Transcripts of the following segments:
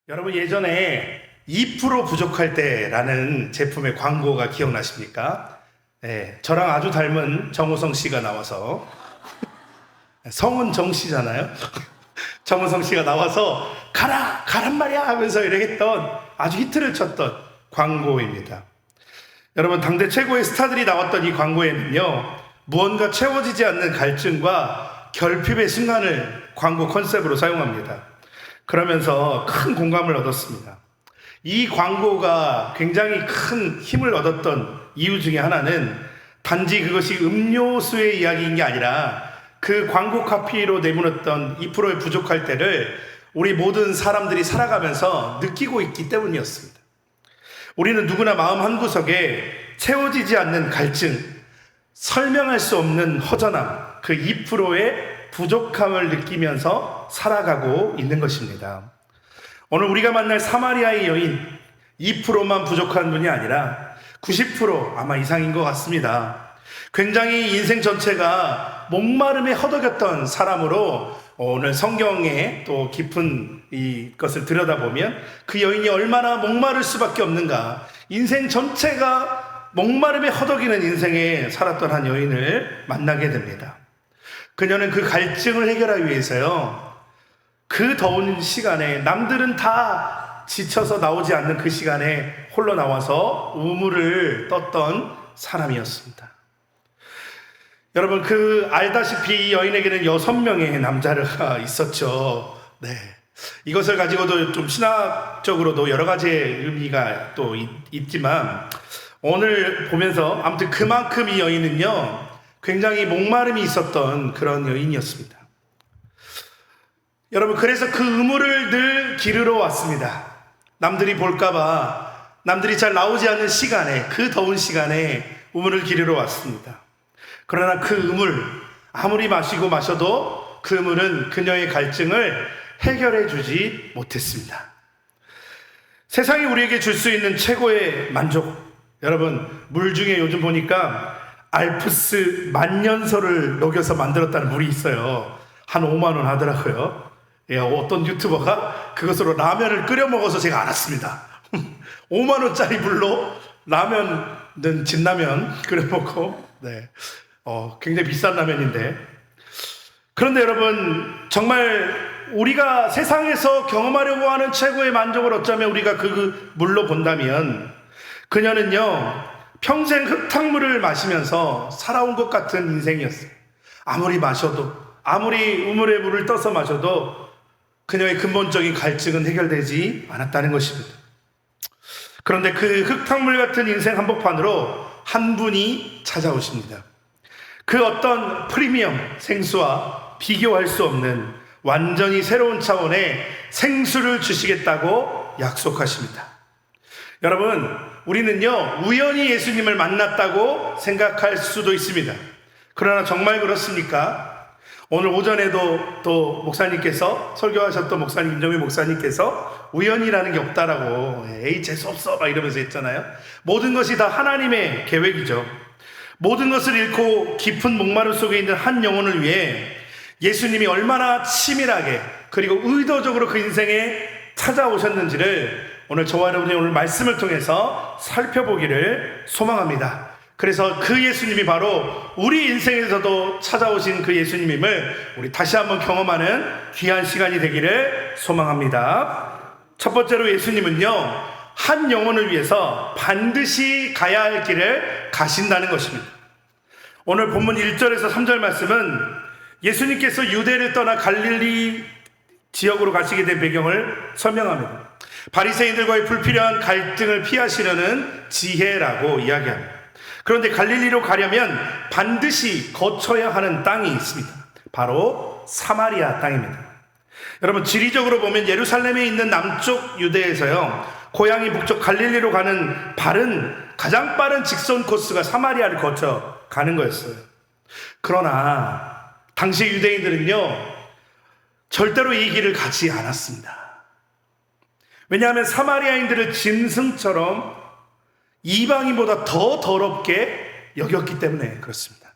여러분 예전에 2% 부족할 때라는 제품의 광고가 기억나십니까? 네, 저랑 아주 닮은 정우성 씨가 나와서 성은 정 씨잖아요. 정우성 씨가 나와서 가란 말이야 하면서 이렇게 했던 아주 히트를 쳤던 광고입니다. 여러분 당대 최고의 스타들이 나왔던 이 광고에는요, 무언가 채워지지 않는 갈증과 결핍의 순간을 광고 컨셉으로 사용합니다. 그러면서 큰 공감을 얻었습니다. 이 광고가 굉장히 큰 힘을 얻었던 이유 중에 하나는 단지 그것이 음료수의 이야기인 게 아니라 그 광고 카피로 내몰았던 2%의 부족할 때를 우리 모든 사람들이 살아가면서 느끼고 있기 때문이었습니다. 우리는 누구나 마음 한구석에 채워지지 않는 갈증, 설명할 수 없는 허전함, 그 2%의 부족함을 느끼면서 살아가고 있는 것입니다. 오늘 우리가 만날 사마리아의 여인, 2%만 부족한 분이 아니라 90% 아마 이상인 것 같습니다. 굉장히 인생 전체가 목마름에 허덕였던 사람으로 오늘 성경에 또 깊은 이것을 들여다보면 그 여인이 얼마나 목마를 수밖에 없는가, 인생 전체가 목마름에 허덕이는 인생에 살았던 한 여인을 만나게 됩니다. 그녀는 그 갈증을 해결하기 위해서요, 그 더운 시간에 남들은 다 지쳐서 나오지 않는 그 시간에 홀로 나와서 우물을 떴던 사람이었습니다. 여러분 알다시피 이 여인에게는 6명의 남자가 있었죠. 네. 이것을 가지고도 좀 신학적으로도 여러 가지의 의미가 또 있지만 오늘 보면서 아무튼 그만큼 이 여인은요 굉장히 목마름이 있었던 그런 여인이었습니다. 여러분 그래서 그 우물을 늘 기르러 왔습니다. 남들이 볼까봐, 남들이 잘 나오지 않는 시간에, 그 더운 시간에 우물을 기르러 왔습니다. 그러나 그 우물 아무리 마시고 마셔도 그 우물은 그녀의 갈증을 해결해 주지 못했습니다. 세상이 우리에게 줄 수 있는 최고의 만족, 여러분 물 중에 요즘 보니까 알프스 만년설을 녹여서 만들었다는 물이 있어요. 한 5만 원 하더라고요. 예, 어떤 유튜버가 그것으로 라면을 끓여 먹어서 제가 알았습니다. 5만 원짜리 물로 라면은 진라면 끓여 먹고, 네, 굉장히 비싼 라면인데. 그런데 여러분 정말 우리가 세상에서 경험하려고 하는 최고의 만족을 어쩌면 우리가 그 물로 본다면, 그녀는요 평생 흙탕물을 마시면서 살아온 것 같은 인생이었어요. 아무리 마셔도, 아무리 우물에 물을 떠서 마셔도 그녀의 근본적인 갈증은 해결되지 않았다는 것입니다. 그런데 그 흙탕물 같은 인생 한복판으로 한 분이 찾아오십니다. 그 어떤 프리미엄 생수와 비교할 수 없는 완전히 새로운 차원의 생수를 주시겠다고 약속하십니다. 여러분 우리는요 우연히 예수님을 만났다고 생각할 수도 있습니다. 그러나 정말 그렇습니까? 오늘 오전에도 또 목사님께서, 설교하셨던 목사님, 김정희 목사님께서 우연이라는 게 없다라고, 에이 재수없어 막 이러면서 했잖아요. 모든 것이 다 하나님의 계획이죠. 모든 것을 잃고 깊은 목마름 속에 있는 한 영혼을 위해 예수님이 얼마나 치밀하게 그리고 의도적으로 그 인생에 찾아오셨는지를 오늘 저와 여러분이 오늘 말씀을 통해서 살펴보기를 소망합니다. 그래서 그 예수님이 바로 우리 인생에서도 찾아오신 그 예수님임을 우리 다시 한번 경험하는 귀한 시간이 되기를 소망합니다. 첫 번째로 예수님은요 한 영혼을 위해서 반드시 가야 할 길을 가신다는 것입니다. 오늘 본문 1절에서 3절 말씀은 예수님께서 유대를 떠나 갈릴리 지역으로 가시게 된 배경을 설명합니다. 바리새인들과의 불필요한 갈등을 피하시려는 지혜라고 이야기합니다. 그런데 갈릴리로 가려면 반드시 거쳐야 하는 땅이 있습니다. 바로 사마리아 땅입니다. 여러분 지리적으로 보면 예루살렘에 있는 남쪽 유대에서요 고향이 북쪽 갈릴리로 가는 가장 빠른 직선 코스가 사마리아를 거쳐 가는 거였어요. 그러나 당시 유대인들은요 절대로 이 길을 가지 않았습니다. 왜냐하면 사마리아인들을 짐승처럼 이방인보다 더 더럽게 여겼기 때문에 그렇습니다.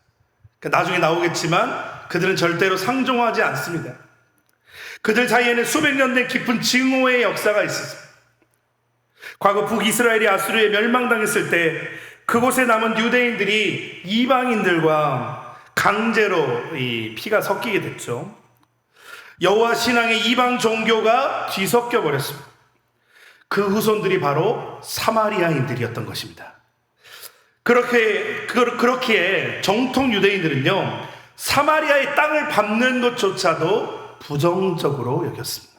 나중에 나오겠지만 그들은 절대로 상종하지 않습니다. 그들 사이에는 수백 년 된 깊은 증오의 역사가 있었습니다. 과거 북이스라엘이 아수르에 멸망당했을 때 그곳에 남은 유대인들이 이방인들과 강제로 이 피가 섞이게 됐죠. 여호와 신앙의 이방 종교가 뒤섞여 버렸습니다. 그 후손들이 바로 사마리아인들이었던 것입니다. 그렇기에 정통 유대인들은요, 사마리아의 땅을 밟는 것조차도 부정적으로 여겼습니다.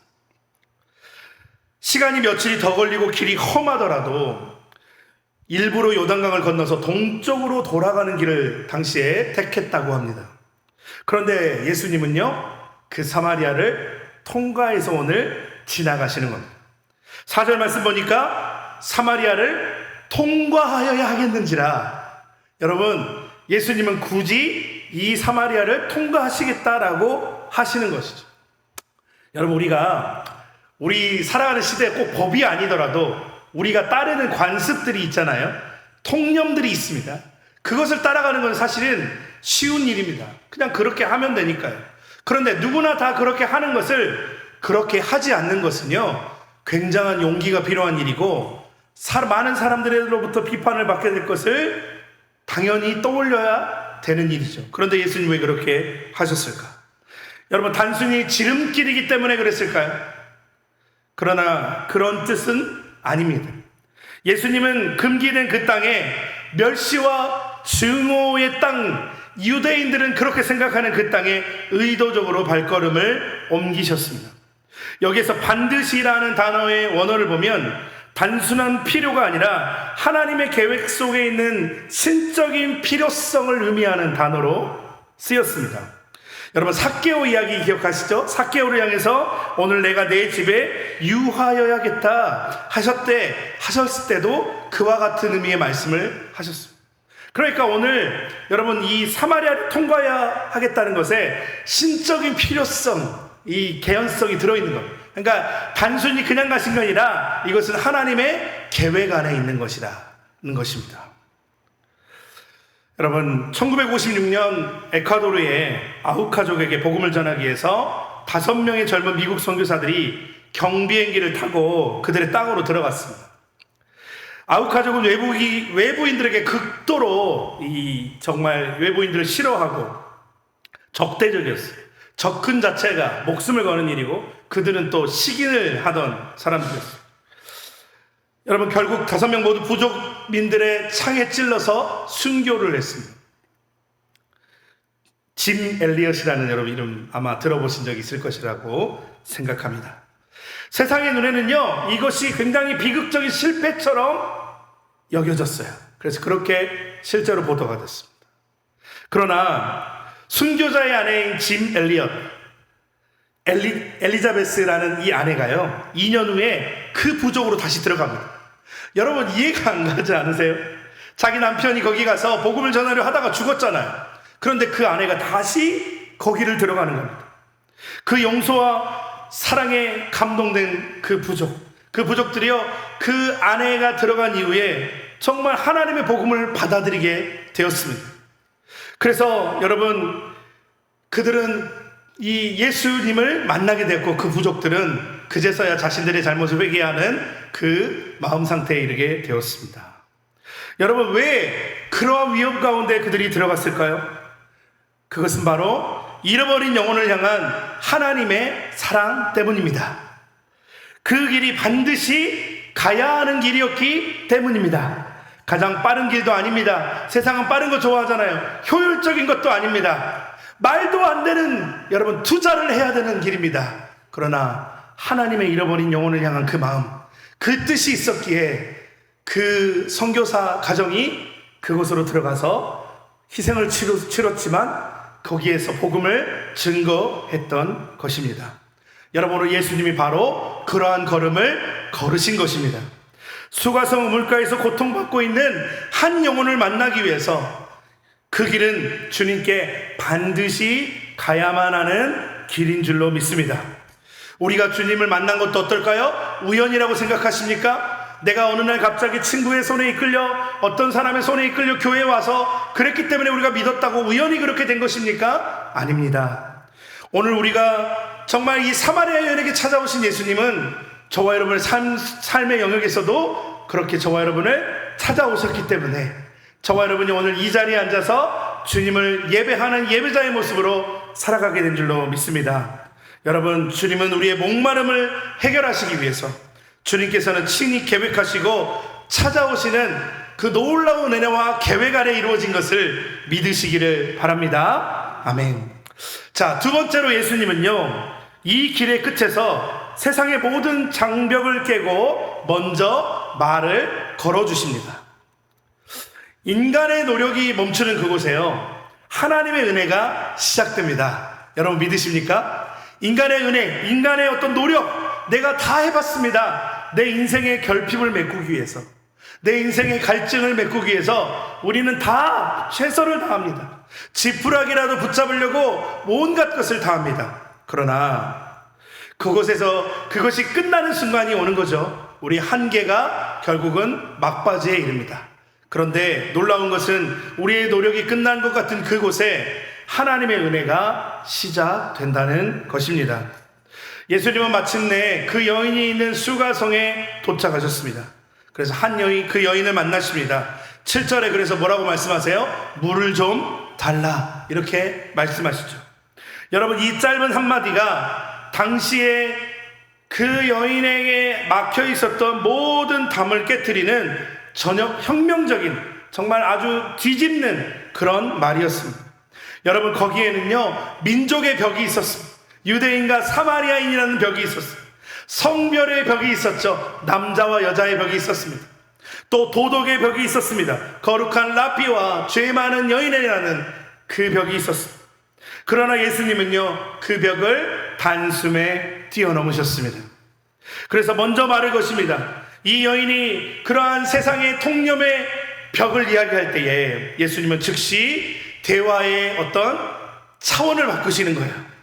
시간이 며칠이 더 걸리고 길이 험하더라도 일부러 요단강을 건너서 동쪽으로 돌아가는 길을 당시에 택했다고 합니다. 그런데 예수님은요, 그 사마리아를 통과해서 오늘 지나가시는 겁니다. 4절 말씀 보니까 사마리아를 통과하여야 하겠는지라. 여러분, 예수님은 굳이 이 사마리아를 통과하시겠다라고 하시는 것이죠. 여러분, 우리 살아가는 시대에 꼭 법이 아니더라도 우리가 따르는 관습들이 있잖아요. 통념들이 있습니다. 그것을 따라가는 건 사실은 쉬운 일입니다. 그냥 그렇게 하면 되니까요. 그런데 누구나 다 그렇게 하는 것을 그렇게 하지 않는 것은요, 굉장한 용기가 필요한 일이고, 많은 사람들로부터 비판을 받게 될 것을 당연히 떠올려야 되는 일이죠. 그런데 예수님 왜 그렇게 하셨을까? 여러분, 단순히 지름길이기 때문에 그랬을까요? 그러나 그런 뜻은 아닙니다. 예수님은 금기된 그 땅에 멸시와 증오의 땅, 유대인들은 그렇게 생각하는 그 땅에 의도적으로 발걸음을 옮기셨습니다. 여기서 반드시라는 단어의 원어를 보면 단순한 필요가 아니라 하나님의 계획 속에 있는 신적인 필요성을 의미하는 단어로 쓰였습니다. 여러분, 삭개오 이야기 기억하시죠? 삭개오를 향해서 오늘 내가 내 집에 유하여야겠다 하셨을 때도 그와 같은 의미의 말씀을 하셨습니다. 그러니까 오늘 여러분, 이 사마리아를 통과해야 하겠다는 것에 신적인 필요성, 이 개연성이 들어있는 것. 그러니까 단순히 그냥 가신 게 아니라 이것은 하나님의 계획 안에 있는 것이라는 것입니다. 여러분, 1956년 에콰도르의 아후카족에게 복음을 전하기 위해서 5명의 젊은 미국 선교사들이 경비행기를 타고 그들의 땅으로 들어갔습니다. 아후카족은 외부인들에게 극도로 정말 외부인들을 싫어하고 적대적이었어요. 접근 자체가 목숨을 거는 일이고 그들은 또 식인을 하던 사람들이었어요. 여러분, 결국 5명 모두 부족민들의 창에 찔러서 순교를 했습니다. 짐 엘리엇이라는 여러분 이름 아마 들어보신 적이 있을 것이라고 생각합니다. 세상의 눈에는요, 이것이 굉장히 비극적인 실패처럼 여겨졌어요. 그래서 그렇게 실제로 보도가 됐습니다. 그러나 순교자의 아내인 짐 엘리엇, 엘리자베스라는 이 아내가요, 2년 후에 그 부족으로 다시 들어갑니다. 여러분, 이해가 안 가지 않으세요? 자기 남편이 거기 가서 복음을 전하려 하다가 죽었잖아요. 그런데 그 아내가 다시 거기를 들어가는 겁니다. 그 용서와 사랑에 감동된 그 부족들이요, 그 아내가 들어간 이후에 정말 하나님의 복음을 받아들이게 되었습니다. 그래서 여러분, 그들은 이 예수님을 만나게 됐고, 그 부족들은 그제서야 자신들의 잘못을 회개하는 그 마음 상태에 이르게 되었습니다. 여러분, 왜 그러한 위험 가운데 그들이 들어갔을까요? 그것은 바로 잃어버린 영혼을 향한 하나님의 사랑 때문입니다. 그 길이 반드시 가야 하는 길이었기 때문입니다. 가장 빠른 길도 아닙니다. 세상은 빠른 거 좋아하잖아요. 효율적인 것도 아닙니다. 말도 안 되는, 여러분, 투자를 해야 되는 길입니다. 그러나 하나님의 잃어버린 영혼을 향한 그 마음, 그 뜻이 있었기에 그 선교사 가정이 그곳으로 들어가서 희생을 치렀지만 거기에서 복음을 증거했던 것입니다. 여러분, 오늘 예수님이 바로 그러한 걸음을 걸으신 것입니다. 수가성 우물가에서 고통받고 있는 한 영혼을 만나기 위해서 그 길은 주님께 반드시 가야만 하는 길인 줄로 믿습니다. 우리가 주님을 만난 것도 어떨까요? 우연이라고 생각하십니까? 내가 어느 날 갑자기 친구의 손에 이끌려, 어떤 사람의 손에 이끌려 교회에 와서 그랬기 때문에 우리가 믿었다고 우연히 그렇게 된 것입니까? 아닙니다. 오늘 우리가 정말 이 사마리아 여인에게 찾아오신 예수님은 저와 여러분의 삶의 영역에서도 그렇게 저와 여러분을 찾아오셨기 때문에 저와 여러분이 오늘 이 자리에 앉아서 주님을 예배하는 예배자의 모습으로 살아가게 된 줄로 믿습니다. 여러분, 주님은 우리의 목마름을 해결하시기 위해서 주님께서는 친히 계획하시고 찾아오시는 그 놀라운 은혜와 계획 아래 이루어진 것을 믿으시기를 바랍니다. 아멘. 자, 두 번째로 예수님은요, 이 길의 끝에서 세상의 모든 장벽을 깨고 먼저 말을 걸어주십니다. 인간의 노력이 멈추는 그곳에요, 하나님의 은혜가 시작됩니다. 여러분 믿으십니까? 인간의 은혜, 인간의 어떤 노력, 내가 다 해봤습니다. 내 인생의 결핍을 메꾸기 위해서, 내 인생의 갈증을 메꾸기 위해서 우리는 다 최선을 다합니다. 지푸라기라도 붙잡으려고 온갖 것을 다합니다. 그러나 그곳에서 그것이 끝나는 순간이 오는 거죠. 우리 한계가 결국은 막바지에 이릅니다. 그런데 놀라운 것은 우리의 노력이 끝난 것 같은 그곳에 하나님의 은혜가 시작된다는 것입니다. 예수님은 마침내 그 여인이 있는 수가성에 도착하셨습니다. 그래서 한 여인, 그 여인을 만나십니다. 7절에 그래서 뭐라고 말씀하세요? 물을 좀 달라, 이렇게 말씀하시죠. 여러분, 이 짧은 한마디가 당시에 그 여인에게 막혀 있었던 모든 담을 깨트리는 전혀 혁명적인, 정말 아주 뒤집는 그런 말이었습니다. 여러분, 거기에는요 민족의 벽이 있었습니다. 유대인과 사마리아인이라는 벽이 있었습니다. 성별의 벽이 있었죠. 남자와 여자의 벽이 있었습니다. 또 도덕의 벽이 있었습니다. 거룩한 라피와 죄 많은 여인이라는 그 벽이 있었습니다. 그러나 예수님은요 그 벽을 단숨에 뛰어넘으셨습니다. 그래서 먼저 말을 것입니다. 이 여인이 그러한 세상의 통념의 벽을 이야기할 때에 예수님은 즉시 대화의 어떤 차원을 바꾸시는 거예요.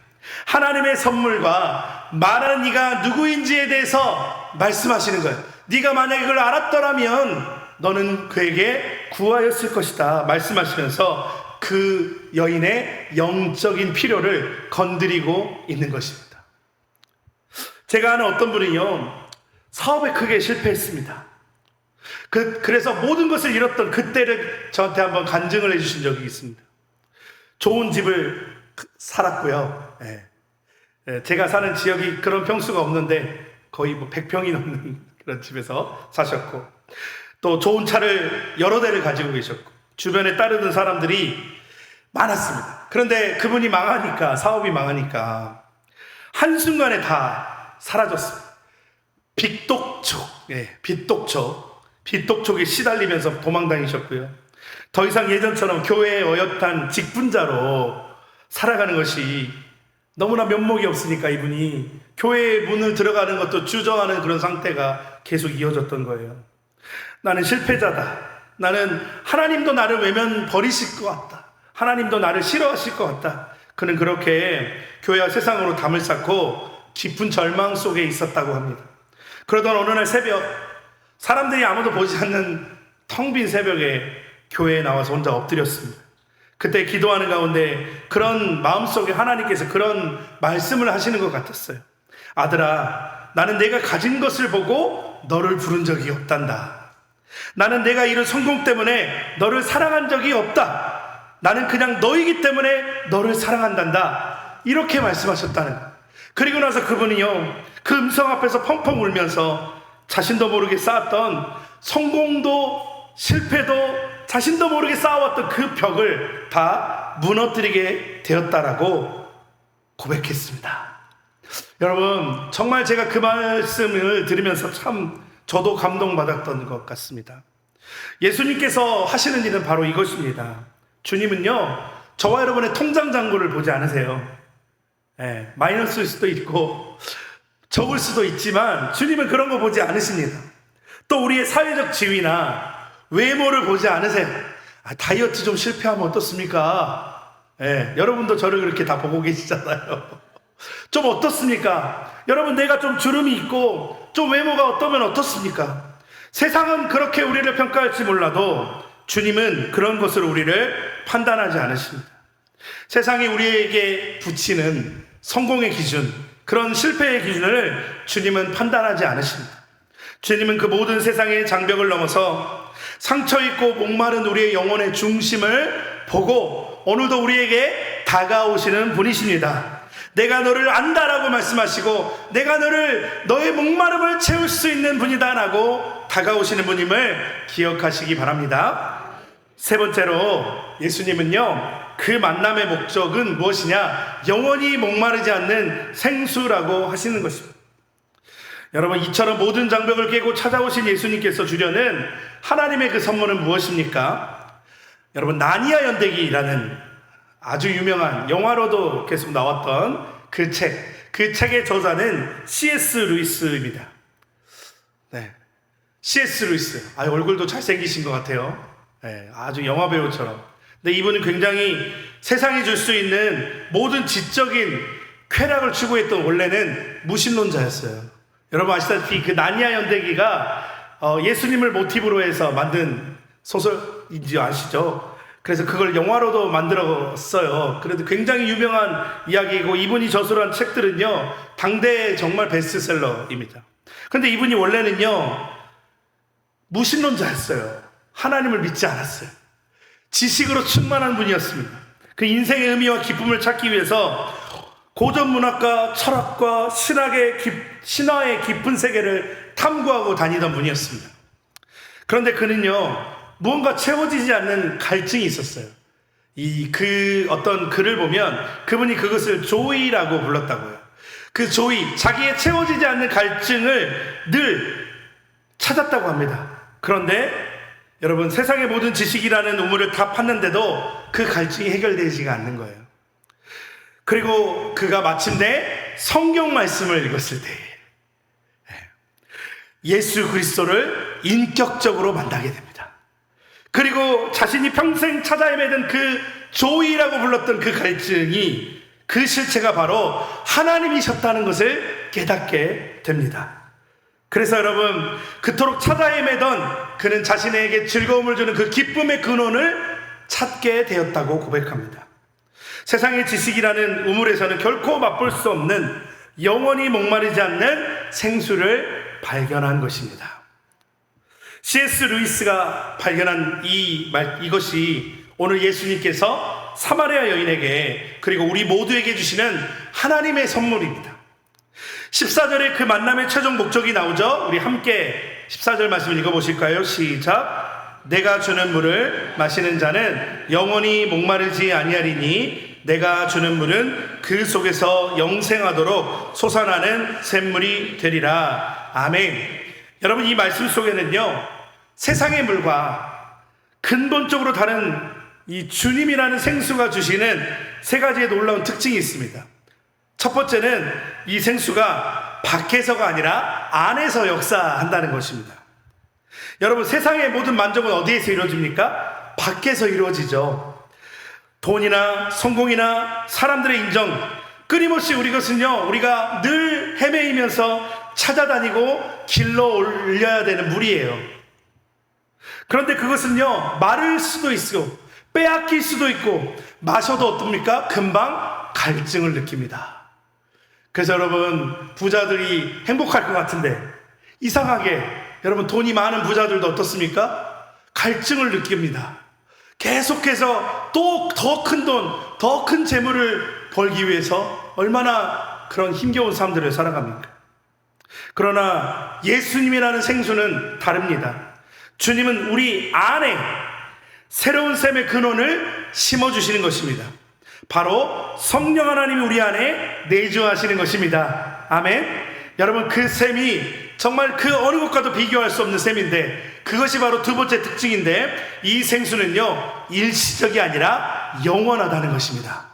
하나님의 선물과 말하는 네가 누구인지에 대해서 말씀하시는 거예요. 네가 만약에 그걸 알았더라면 너는 그에게 구하였을 것이다 말씀하시면서 그 여인의 영적인 필요를 건드리고 있는 것입니다. 제가 아는 어떤 분이요 사업에 크게 실패했습니다. 그래서 모든 것을 잃었던 그때를 저한테 한번 간증을 해주신 적이 있습니다. 좋은 집을 살았고요. 제가 사는 지역이 그런 평수가 없는데 거의 100평이 넘는 그런 집에서 사셨고, 또 좋은 차를 여러 대를 가지고 계셨고, 주변에 따르던 사람들이 많았습니다. 그런데 그분이 망하니까, 사업이 망하니까 한순간에 다 사라졌습니다. 빚독촉에 시달리면서 도망다니셨고요. 더 이상 예전처럼 교회의 어엿한 직분자로 살아가는 것이 너무나 면목이 없으니까 이분이 교회의 문을 들어가는 것도 주저하는 그런 상태가 계속 이어졌던 거예요. 나는 실패자다. 나는 하나님도 나를 외면 버리실 것 같다. 하나님도 나를 싫어하실 것 같다. 그는 그렇게 교회와 세상으로 담을 쌓고 깊은 절망 속에 있었다고 합니다. 그러던 어느 날 새벽, 사람들이 아무도 보지 않는 텅 빈 새벽에 교회에 나와서 혼자 엎드렸습니다. 그때 기도하는 가운데 그런 마음속에 하나님께서 그런 말씀을 하시는 것 같았어요. 아들아, 나는 내가 가진 것을 보고 너를 부른 적이 없단다. 나는 내가 이룬 성공 때문에 너를 사랑한 적이 없다. 나는 그냥 너이기 때문에 너를 사랑한단다. 이렇게 말씀하셨다는 거예요. 그리고 나서 그분이요 그 음성 앞에서 펑펑 울면서 자신도 모르게 쌓았던 성공도 실패도 자신도 모르게 쌓아왔던 그 벽을 다 무너뜨리게 되었다라고 고백했습니다. 여러분, 정말 제가 그 말씀을 들으면서 참 저도 감동받았던 것 같습니다. 예수님께서 하시는 일은 바로 이것입니다. 주님은요 저와 여러분의 통장 잔고를 보지 않으세요. 마이너스일 수도 있고 적을 수도 있지만 주님은 그런 거 보지 않으십니다. 또 우리의 사회적 지위나 외모를 보지 않으세요. 다이어트 좀 실패하면 어떻습니까? 여러분도 저를 그렇게 다 보고 계시잖아요. 좀 어떻습니까? 여러분, 내가 좀 주름이 있고 좀 외모가 어떠면 어떻습니까? 세상은 그렇게 우리를 평가할지 몰라도 주님은 그런 것으로 우리를 판단하지 않으십니다. 세상이 우리에게 붙이는 성공의 기준, 그런 실패의 기준을 주님은 판단하지 않으십니다. 주님은 그 모든 세상의 장벽을 넘어서 상처있고 목마른 우리의 영혼의 중심을 보고 오늘도 우리에게 다가오시는 분이십니다. 내가 너를 안다라고 말씀하시고 내가 너의 목마름을 채울 수 있는 분이다라고 다가오시는 분임을 기억하시기 바랍니다. 세 번째로 예수님은요, 그 만남의 목적은 무엇이냐? 영원히 목마르지 않는 생수라고 하시는 것입니다. 여러분, 이처럼 모든 장벽을 깨고 찾아오신 예수님께서 주려는 하나님의 그 선물은 무엇입니까? 여러분, 나니아 연대기라는 아주 유명한 영화로도 계속 나왔던 그 책의 저자는 C.S. 루이스입니다. 네, C.S. 루이스. 얼굴도 잘생기신 것 같아요. 네, 아주 영화 배우처럼. 근데 이분은 굉장히 세상이 줄 수 있는 모든 지적인 쾌락을 추구했던 원래는 무신론자였어요. 여러분 아시다시피 그 나니아 연대기가 예수님을 모티브로 해서 만든 소설인지 아시죠? 그래서 그걸 영화로도 만들었어요. 그래도 굉장히 유명한 이야기이고 이분이 저술한 책들은요, 당대 정말 베스트셀러입니다. 그런데 이분이 원래는요, 무신론자였어요. 하나님을 믿지 않았어요. 지식으로 충만한 분이었습니다. 그 인생의 의미와 기쁨을 찾기 위해서 고전 문학과 철학과 신화의 깊은 세계를 탐구하고 다니던 분이었습니다. 그런데 그는요, 무언가 채워지지 않는 갈증이 있었어요. 그 어떤 글을 보면 그분이 그것을 조이라고 불렀다고요. 그 조이, 자기의 채워지지 않는 갈증을 늘 찾았다고 합니다. 그런데 여러분, 세상의 모든 지식이라는 우물을 다 팠는데도 그 갈증이 해결되지가 않는 거예요. 그리고 그가 마침내 성경 말씀을 읽었을 때 예수 그리스도를 인격적으로 만나게 됩니다. 그리고 자신이 평생 찾아 헤매던 그 조이라고 불렀던 그 갈증이, 그 실체가 바로 하나님이셨다는 것을 깨닫게 됩니다. 그래서 여러분, 그토록 찾아 헤매던 그는 자신에게 즐거움을 주는 그 기쁨의 근원을 찾게 되었다고 고백합니다. 세상의 지식이라는 우물에서는 결코 맛볼 수 없는 영원히 목마르지 않는 생수를 발견한 것입니다. C.S. 루이스가 발견한 이것이 오늘 예수님께서 사마리아 여인에게 그리고 우리 모두에게 주시는 하나님의 선물입니다. 14절에 그 만남의 최종 목적이 나오죠. 우리 함께 14절 말씀을 읽어보실까요? 시작. 내가 주는 물을 마시는 자는 영원히 목마르지 아니하리니 내가 주는 물은 그 속에서 영생하도록 솟아나는 샘물이 되리라. 아멘. 여러분, 이 말씀 속에는요, 세상의 물과 근본적으로 다른 이 주님이라는 생수가 주시는 세 가지의 놀라운 특징이 있습니다. 첫 번째는 이 생수가 밖에서가 아니라 안에서 역사한다는 것입니다. 여러분, 세상의 모든 만족은 어디에서 이루어집니까? 밖에서 이루어지죠. 돈이나 성공이나 사람들의 인정, 끊임없이 우리가 늘 헤매이면서 찾아다니고 길러 올려야 되는 물이에요. 그런데 그것은요, 마를 수도 있고 빼앗길 수도 있고 마셔도 어떻습니까? 금방 갈증을 느낍니다. 그래서 여러분, 부자들이 행복할 것 같은데 이상하게 여러분, 돈이 많은 부자들도 어떻습니까? 갈증을 느낍니다. 계속해서 또 더 큰 돈, 더 큰 재물을 벌기 위해서 얼마나 그런 힘겨운 삶들을 살아갑니까? 그러나 예수님이라는 생수는 다릅니다. 주님은 우리 안에 새로운 샘의 근원을 심어주시는 것입니다. 바로 성령 하나님이 우리 안에 내주하시는 것입니다. 아멘. 여러분, 그 샘이 정말 그 어느 것과도 비교할 수 없는 샘인데, 그것이 바로 두 번째 특징인데, 이 생수는요, 일시적이 아니라 영원하다는 것입니다.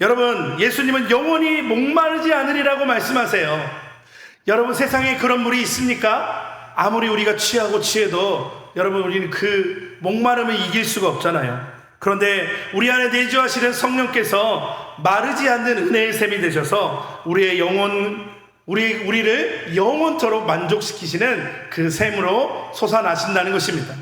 여러분, 예수님은 영원히 목마르지 않으리라고 말씀하세요. 여러분, 세상에 그런 물이 있습니까? 아무리 우리가 취하고 취해도 여러분, 우리는 그 목마름을 이길 수가 없잖아요. 그런데 우리 안에 내주하시는 성령께서 마르지 않는 은혜의 샘이 되셔서 우리를 영원토록 만족시키시는 그 샘으로 솟아나신다는 것입니다.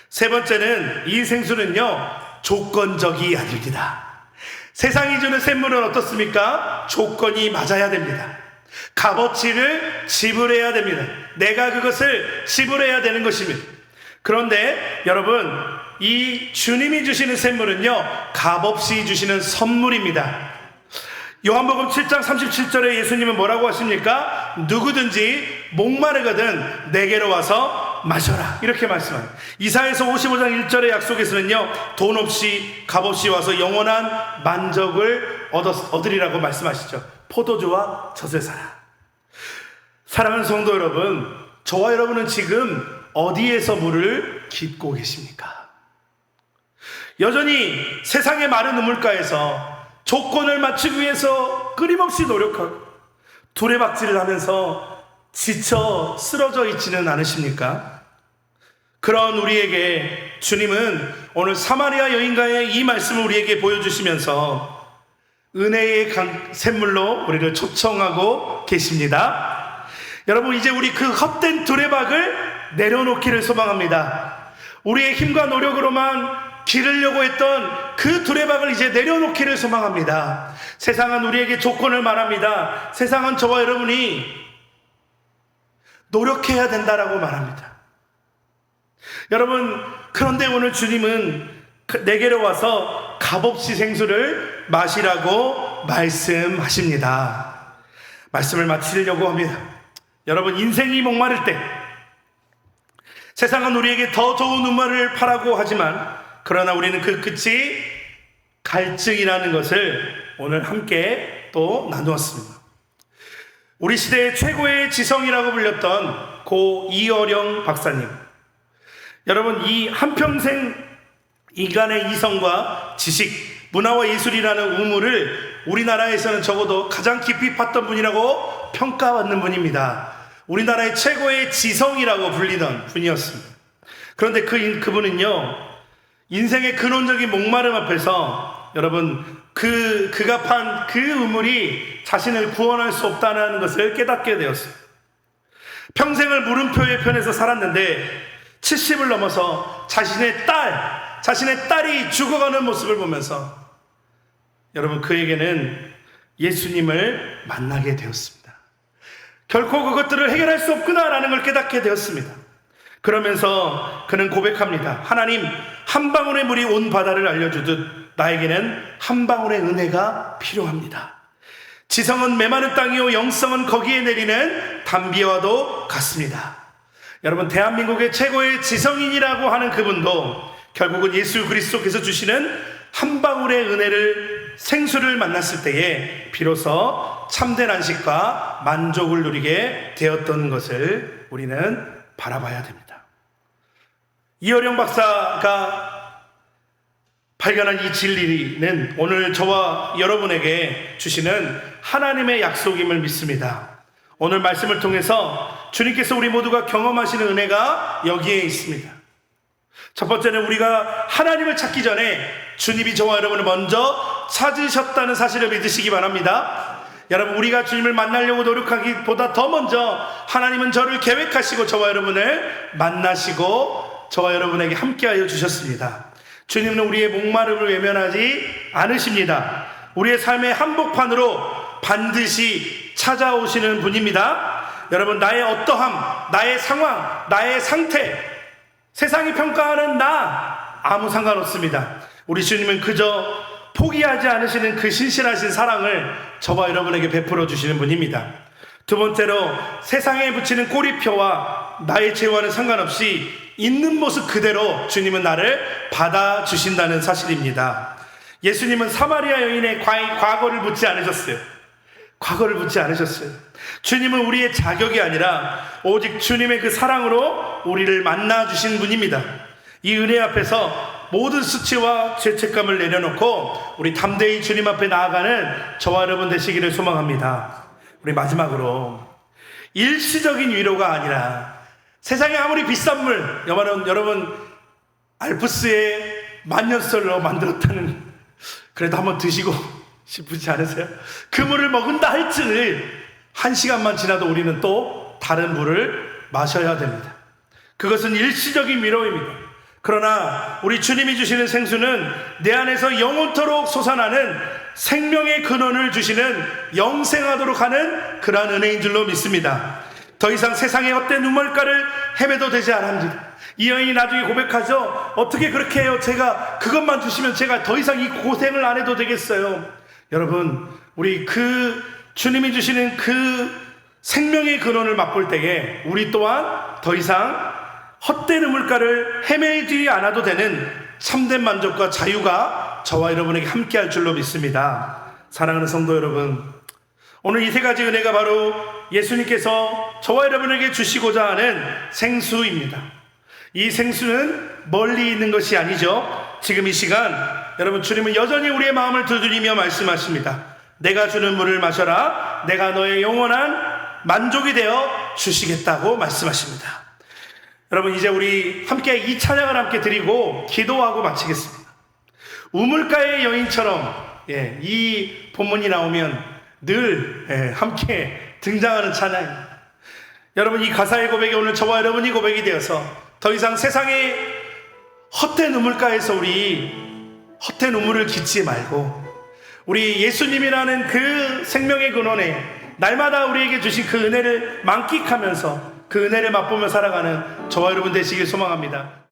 세 번째는 이 생수는요, 조건적이 아닙니다. 세상이 주는 샘물은 어떻습니까? 조건이 맞아야 됩니다. 값어치를 지불해야 됩니다. 내가 그것을 지불해야 되는 것입니다. 그런데 여러분, 이 주님이 주시는 샘물은요, 값없이 주시는 선물입니다. 요한복음 7장 37절에 예수님은 뭐라고 하십니까? 누구든지 목마르거든 내게로 와서 마셔라, 이렇게 말씀합니다. 이사야서 55장 1절의 약속에서는요, 돈 없이 값없이 와서 영원한 만족을 얻으리라고 말씀하시죠. 포도주와 젖을 사라. 사랑하는 성도 여러분, 저와 여러분은 지금 어디에서 물을 깃고 계십니까? 여전히 세상의 마른 우물가에서 조건을 맞추기 위해서 끊임없이 노력하고 두레박질을 하면서 지쳐 쓰러져 있지는 않으십니까? 그런 우리에게 주님은 오늘 사마리아 여인가의 이 말씀을 우리에게 보여주시면서 은혜의 샘물로 우리를 초청하고 계십니다. 여러분, 이제 우리 그 헛된 두레박을 내려놓기를 소망합니다. 우리의 힘과 노력으로만 기르려고 했던 그 두레박을 이제 내려놓기를 소망합니다. 세상은 우리에게 조건을 말합니다. 세상은 저와 여러분이 노력해야 된다라고 말합니다. 여러분, 그런데 오늘 주님은 내게로 와서 값없이 생수를 마시라고 말씀하십니다. 말씀을 마치려고 합니다. 여러분, 인생이 목마를 때 세상은 우리에게 더 좋은 우물을 파라고 하지만, 그러나 우리는 그 끝이 갈증이라는 것을 오늘 함께 또 나누었습니다. 우리 시대의 최고의 지성이라고 불렸던 고 이어령 박사님, 여러분, 이 한평생 인간의 이성과 지식, 문화와 예술이라는 우물을 우리나라에서는 적어도 가장 깊이 팠던 분이라고 평가받는 분입니다. 우리나라의 최고의 지성이라고 불리던 분이었습니다. 그런데 그분은요, 인생의 근원적인 목마름 앞에서 여러분, 그가 판 그 우물이 자신을 구원할 수 없다는 것을 깨닫게 되었습니다. 평생을 물음표의 편에서 살았는데 70을 넘어서 자신의 딸이 죽어가는 모습을 보면서 여러분, 그에게는 예수님을 만나게 되었습니다. 결코 그것들을 해결할 수 없구나라는 걸 깨닫게 되었습니다. 그러면서 그는 고백합니다. 하나님, 한 방울의 물이 온 바다를 알려주듯 나에게는 한 방울의 은혜가 필요합니다. 지성은 메마른 땅이요 영성은 거기에 내리는 단비와도 같습니다. 여러분, 대한민국의 최고의 지성인이라고 하는 그분도 결국은 예수 그리스도께서 주시는 한 방울의 은혜를, 생수를 만났을 때에 비로소 참된 안식과 만족을 누리게 되었던 것을 우리는 바라봐야 됩니다. 이어령 박사가 발견한 이 진리는 오늘 저와 여러분에게 주시는 하나님의 약속임을 믿습니다. 오늘 말씀을 통해서 주님께서 우리 모두가 경험하시는 은혜가 여기에 있습니다. 첫 번째는 우리가 하나님을 찾기 전에 주님이 저와 여러분을 먼저 찾으셨다는 사실을 믿으시기 바랍니다. 여러분, 우리가 주님을 만나려고 노력하기보다 더 먼저 하나님은 저를 계획하시고 저와 여러분을 만나시고 저와 여러분에게 함께하여 주셨습니다. 주님은 우리의 목마름을 외면하지 않으십니다. 우리의 삶의 한복판으로 반드시 찾아오시는 분입니다. 여러분, 나의 어떠함, 나의 상황, 나의 상태, 세상이 평가하는 나 아무 상관없습니다. 우리 주님은 그저 포기하지 않으시는 그 신실하신 사랑을 저와 여러분에게 베풀어 주시는 분입니다. 두 번째로, 세상에 붙이는 꼬리표와 나의 죄와는 상관없이 있는 모습 그대로 주님은 나를 받아주신다는 사실입니다. 예수님은 사마리아 여인의 과거를 묻지 않으셨어요. 과거를 묻지 않으셨어요. 주님은 우리의 자격이 아니라 오직 주님의 그 사랑으로 우리를 만나주신 분입니다. 이 은혜 앞에서 모든 수치와 죄책감을 내려놓고 우리 담대히 주님 앞에 나아가는 저와 여러분 되시기를 소망합니다. 우리 마지막으로, 일시적인 위로가 아니라 세상에 아무리 비싼 물, 여러분 알프스의 만년설로 만들었다는, 그래도 한번 드시고 싶지 않으세요? 그 물을 먹은다 할지를 1시간만 지나도 우리는 또 다른 물을 마셔야 됩니다. 그것은 일시적인 위로입니다. 그러나 우리 주님이 주시는 생수는 내 안에서 영원토록 솟아나는 생명의 근원을 주시는 영생하도록 하는 그러한 은혜인 줄로 믿습니다. 더 이상 세상의 헛된 우물가를 헤매도 되지 않습니다. 이 여인이 나중에 고백하죠. 어떻게 그렇게 해요? 제가 그것만 주시면 제가 더 이상 이 고생을 안 해도 되겠어요. 여러분, 우리 그 주님이 주시는 그 생명의 근원을 맛볼 때에 우리 또한 더 이상 헛된 우물가를 헤매지 않아도 되는 참된 만족과 자유가 저와 여러분에게 함께할 줄로 믿습니다. 사랑하는 성도 여러분, 오늘 이 세 가지 은혜가 바로 예수님께서 저와 여러분에게 주시고자 하는 생수입니다. 이 생수는 멀리 있는 것이 아니죠. 지금 이 시간 여러분, 주님은 여전히 우리의 마음을 두드리며 말씀하십니다. 내가 주는 물을 마셔라. 내가 너의 영원한 만족이 되어 주시겠다고 말씀하십니다. 여러분, 이제 우리 함께 이 찬양을 함께 드리고 기도하고 마치겠습니다. 우물가의 여인처럼 이 본문이 나오면 늘 함께 등장하는 찬양입니다. 여러분, 이 가사의 고백이 오늘 저와 여러분이 고백이 되어서 더 이상 세상의 헛된 우물가에서 우리 헛된 우물을 깃지 말고 우리 예수님이라는 그 생명의 근원에 날마다 우리에게 주신 그 은혜를 만끽하면서 그 은혜를 맛보며 살아가는 저와 여러분 되시길 소망합니다.